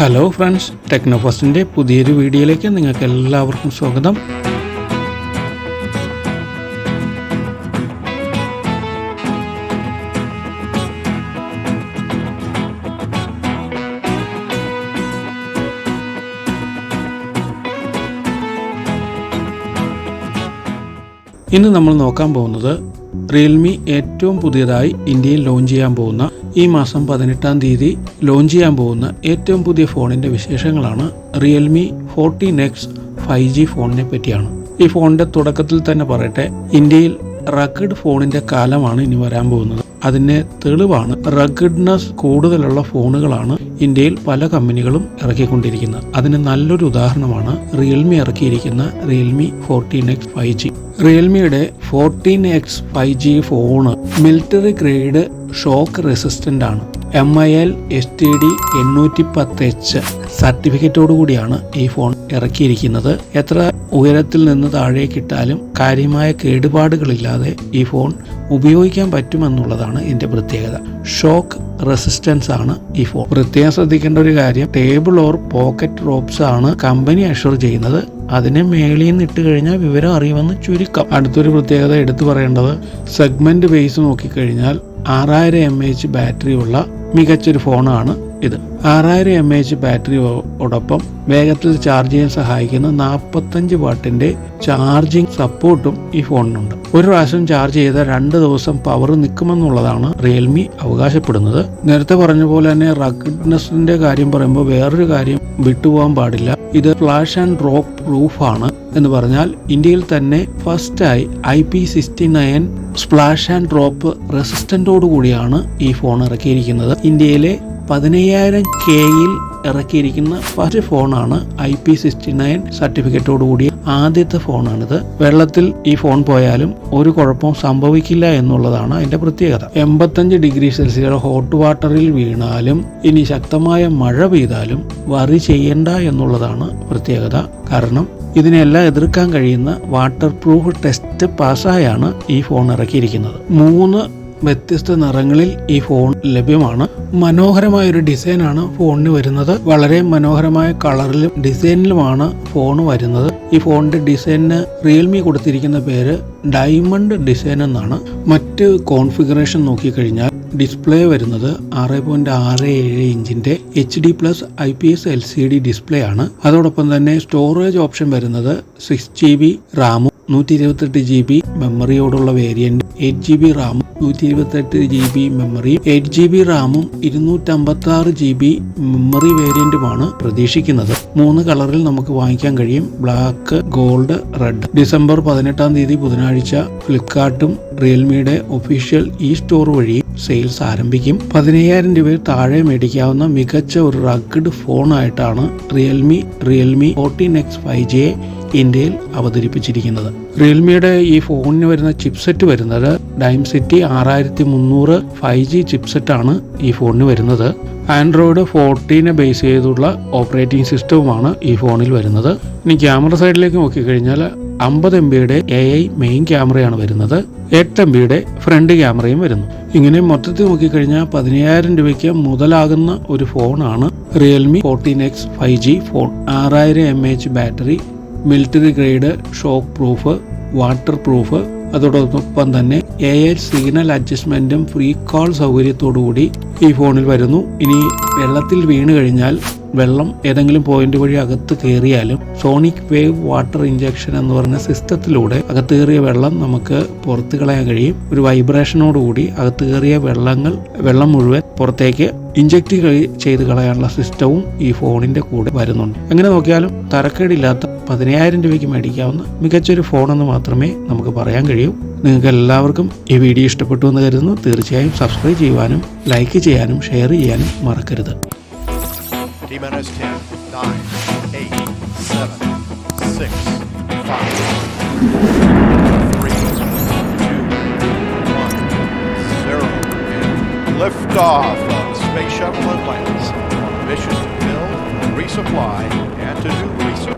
Hello friends, ടെക്നോഫസ്റ്റിൻ്റെ പുതിയൊരു വീഡിയോയിലേക്ക് നിങ്ങൾക്ക് എല്ലാവർക്കും സ്വാഗതം. ഇന്ന് നമ്മൾ നോക്കാൻ പോകുന്നത് റിയൽമി ഏറ്റവും പുതിയതായി ഇന്ത്യയിൽ ലോഞ്ച് ചെയ്യാൻ പോകുന്ന, ഈ മാസം 18-ാം തീയതി ലോഞ്ച് ചെയ്യാൻ പോകുന്ന ഏറ്റവും പുതിയ ഫോണിൻ്റെ വിശേഷങ്ങളാണ്. റിയൽമി 14X 5G ഫോണിനെ പറ്റിയാണ്. ഈ ഫോണിൻ്റെ തുടക്കത്തിൽ തന്നെ പറയട്ടെ, ഇന്ത്യയിൽ റഗ്ഗഡ് ഫോണിൻ്റെ കാലമാണ് ഇനി വരാൻ പോകുന്നത്. അതിന് തെളിവാണ് റഗ്ഗഡ്നെസ് കൂടുതലുള്ള ഫോണുകളാണ് ഇന്ത്യയിൽ പല കമ്പനികളും ഇറക്കിക്കൊണ്ടിരിക്കുന്നത്. അതിന് നല്ലൊരു ഉദാഹരണമാണ് റിയൽമി ഇറക്കിയിരിക്കുന്ന റിയൽമി 14X 5G. റിയൽമിയുടെ 14X 5G phone military grade shock resistant ആണ്. MIL STD 810H സർട്ടിഫിക്കറ്റോടു കൂടിയാണ് ഈ ഫോൺ ഇറക്കിയിരിക്കുന്നത്. എത്ര ഉയരത്തിൽ നിന്ന് താഴേക്കിട്ടാലും കാര്യമായ കേടുപാടുകളില്ലാതെ ഈ ഫോൺ ഉപയോഗിക്കാൻ പറ്റുമെന്നുള്ളതാണ് ഇതിൻ്റെ പ്രത്യേകത. ഷോക്ക് റെസിസ്റ്റൻസ് ആണ് ഈ ഫോൺ. പ്രത്യേകം ശ്രദ്ധിക്കേണ്ട ഒരു കാര്യം, ടേബിൾ ഓർ പോക്കറ്റ് റോപ്സ് ആണ് കമ്പനി അഷ്വർ ചെയ്യുന്നത്. അതിനെ മേളിൽ നിന്ന് ഇട്ട് കഴിഞ്ഞാൽ വിവരം അറിയുമെന്ന് ചുരുക്കം. അടുത്തൊരു പ്രത്യേകത എടുത്തു പറയേണ്ടത്, സെഗ്മെന്റ് ബേസ് നോക്കിക്കഴിഞ്ഞാൽ 6000 mAh ബാറ്ററി ഉള്ള മികച്ചൊരു ഫോണാണ് ഇത്. 6000 mAh ബാറ്ററിയോടൊപ്പം വേഗത്തിൽ ചാർജ് ചെയ്യാൻ സഹായിക്കുന്ന 45 വാട്ടിന്റെ ചാർജിങ് സപ്പോർട്ടും ഈ ഫോണിനുണ്ട്. ഒരു പ്രാവശ്യം ചാർജ് ചെയ്ത 2 ദിവസം പവർ നിൽക്കുമെന്നുള്ളതാണ് റിയൽമി അവകാശപ്പെടുന്നത്. നേരത്തെ പറഞ്ഞ പോലെ തന്നെ റഗ്ഗഡ്നെസിന്റെ കാര്യം പറയുമ്പോൾ വേറൊരു കാര്യം വിട്ടുപോകാൻ പാടില്ല. ഇത് ഫ്ലാഷ് ആൻഡ് ഡ്രോപ്പ് പ്രൂഫ് ആണ് എന്ന് പറഞ്ഞാൽ ഇന്ത്യയിൽ തന്നെ ഫസ്റ്റായി IP69 സ്പ്ലാഷ് ആൻഡ് ഡ്രോപ്പ് റെസിസ്റ്റന്റോടു കൂടിയാണ് ഈ ഫോൺ ഇറക്കിയിരിക്കുന്നത്. ഇന്ത്യയിലെ 15000Kയിൽ ഇറക്കിയിരിക്കുന്ന ഫസ്റ്റ് ഫോണാണ്. IP69 സർട്ടിഫിക്കറ്റോടു കൂടിയ ആദ്യത്തെ ഫോണാണിത്. വെള്ളത്തിൽ ഈ ഫോൺ പോയാലും ഒരു കുഴപ്പവും സംഭവിക്കില്ല എന്നുള്ളതാണ് അതിന്റെ പ്രത്യേകത. 85 ഡിഗ്രി സെൽഷ്യസ് ഹോട്ട് വാട്ടറിൽ വീണാലും ഇനി ശക്തമായ മഴ പെയ്താലും വറി ചെയ്യണ്ട എന്നുള്ളതാണ് പ്രത്യേകത. കാരണം ഇതിനെല്ലാം എതിർക്കാൻ കഴിയുന്ന വാട്ടർ പ്രൂഫ് ടെസ്റ്റ് പാസ്സായാണ് ഈ ഫോൺ ഇറക്കിയിരിക്കുന്നത്. 3 വ്യത്യസ്ത നിറങ്ങളിൽ ഈ ഫോൺ ലഭ്യമാണ്. മനോഹരമായൊരു ഡിസൈനാണ് ഫോണിന് വരുന്നത്. വളരെ മനോഹരമായ കളറിലും ഡിസൈനിലുമാണ് ഫോൺ വരുന്നത്. ഈ ഫോണിന്റെ ഡിസൈനിന് റിയൽമി കൊടുത്തിരിക്കുന്ന പേര് ഡയമണ്ട് ഡിസൈൻ എന്നാണ്. മറ്റ് കോൺഫിഗറേഷൻ നോക്കിക്കഴിഞ്ഞാൽ ഡിസ്പ്ലേ വരുന്നത് 6.67 ഇഞ്ചിന്റെ HD+ IPS LCD ഡിസ്പ്ലേ ആണ്. അതോടൊപ്പം തന്നെ സ്റ്റോറേജ് ഓപ്ഷൻ വരുന്നത് 6GB റാമും 128GB മെമ്മറിയോടുള്ള വേരിയന്റ്, 8GB റാമും 128GB മെമ്മറിയും 8GB റാമും 256GB മെമ്മറി വേരിയന്റുമാണ് പ്രതീക്ഷിക്കുന്നത്. 3 കളറിൽ നമുക്ക് വാങ്ങിക്കാൻ കഴിയും: ബ്ലാക്ക്, ഗോൾഡ്, റെഡ്. ഡിസംബർ 18-ാം തീയതി ബുധനാഴ്ച ഫ്ലിപ്കാർട്ടും റിയൽമിയുടെ ഒഫീഷ്യൽ സ്റ്റോർ വഴിയും സെയിൽസ് ആരംഭിക്കും. 15000 രൂപയിൽ താഴെ മേടിക്കാവുന്ന മികച്ച ഒരു റഗ്ഗഡ് ഫോണായിട്ടാണ് റിയൽമി 14X 5Gയെ ഇന്ത്യയിൽ അവതരിപ്പിച്ചിരിക്കുന്നത്. റിയൽമിയുടെ ഈ ഫോണിന് വരുന്ന ചിപ്സെറ്റ് വരുന്നത് ഡൈംസിറ്റി 6300 5G ചിപ്സെറ്റാണ് ഈ ഫോണിന് വരുന്നത്. ആൻഡ്രോയിഡ് 14 ബേസ് ചെയ്തുള്ള ഓപ്പറേറ്റിംഗ് സിസ്റ്റവുമാണ് ഈ ഫോണിൽ വരുന്നത്. ഇനി ക്യാമറ സൈഡിലേക്ക് നോക്കിക്കഴിഞ്ഞാൽ 50 MBയുടെ AI മെയിൻ ക്യാമറയാണ് വരുന്നത്. 8 MBയുടെ ഫ്രണ്ട് ക്യാമറയും വരുന്നു. ഇങ്ങനെ മൊത്തത്തിൽ നോക്കിക്കഴിഞ്ഞാൽ 15000 രൂപയ്ക്ക് മുതലാകുന്ന ഒരു ഫോണാണ് Realme 14X 5G phone. 6000 mAh battery, military grade shock proof, water proof, അതോടൊപ്പം തന്നെ AI സിഗ്നൽ അഡ്ജസ്റ്റ്മെന്റും ഫ്രീ കോൾ സൗകര്യത്തോടുകൂടി ഈ ഫോണിൽ വരുന്നു. ഇനി വെള്ളത്തിൽ വീണ് കഴിഞ്ഞാൽ, വെള്ളം ഏതെങ്കിലും പോയിന്റ് വഴി അകത്ത് കയറിയാലും സോണിക് വേവ് വാട്ടർ ഇഞ്ചക്ഷൻ എന്ന് പറഞ്ഞ സിസ്റ്റത്തിലൂടെ അകത്ത് കയറിയ വെള്ളം നമുക്ക് പുറത്ത് കളയാൻ കഴിയും. ഒരു വൈബ്രേഷനോടുകൂടി അകത്ത് കയറിയ വെള്ളം മുഴുവൻ പുറത്തേക്ക് ഇഞ്ചക്ട് ചെയ്ത് കളയാനുള്ള സിസ്റ്റവും ഈ ഫോണിന്റെ കൂടെ വരുന്നുണ്ട്. അങ്ങനെ നോക്കിയാലും തരക്കേടില്ലാത്ത 15000 രൂപയ്ക്ക് മേടിക്കാവുന്ന മികച്ചൊരു ഫോണെന്ന് മാത്രമേ നമുക്ക് പറയാൻ കഴിയൂ. നിങ്ങൾക്ക് എല്ലാവർക്കും ഈ വീഡിയോ ഇഷ്ടപ്പെട്ടു എന്ന് കരുതുന്നു. തീർച്ചയായും സബ്സ്ക്രൈബ് ചെയ്യുവാനും ലൈക്ക് ചെയ്യാനും ഷെയർ ചെയ്യാനും മറക്കരുത്. Liftoff of Space Shuttle Atlantis. Mission to build, resupply, and to